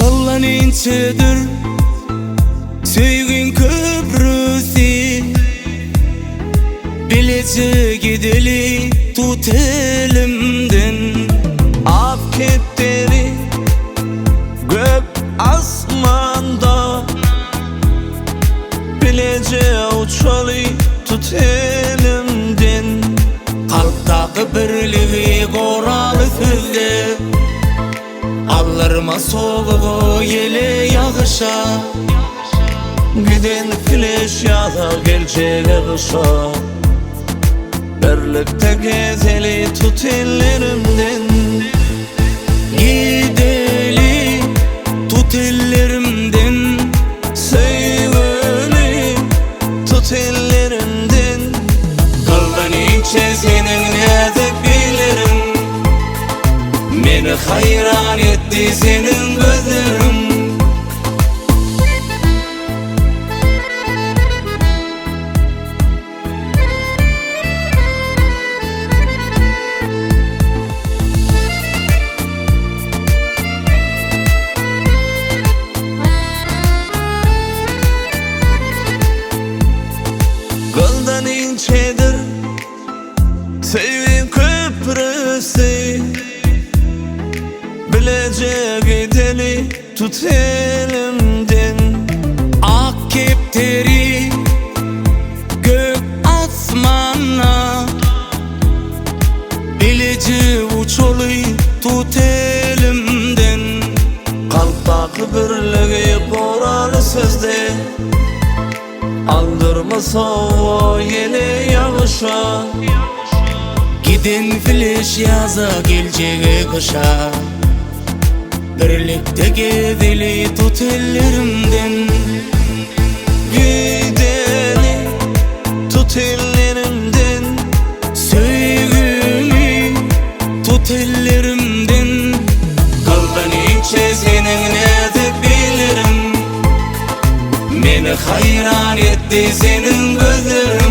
Dallanınçedir söygün köprüsü, bilece gideli tut elimden. Ak ketleri gök asmanda, bilece uçalı tut elimden. Kalptaki birliği koralı sözde, allarıma soğuğu yele yağışa. Giden fleş yağda geleceğe kışa, birlikte gezeli tut ellerimden. Gideli tut ellerimden, Sevgili tut ellerimden. kalbince senin nezik bilirim, meni hayran etti senin gözlerim. Gıldan inçedir sevgin köprüsü, bilece gideli tut elimden. Ak kepteri gök asmana, bilece uçalı tut elimden. Kalptaki birliği koralı sözde, aldırma soğuğu yele yağışa. Gidin fleş yaza geleceğe kışa, birlikte gezeli tut ellerimden. Gideni tut ellerimden. Sevgimi tut ellerimden, kalbince senin nezik bilirim, meni hayran etti senin gözlerin.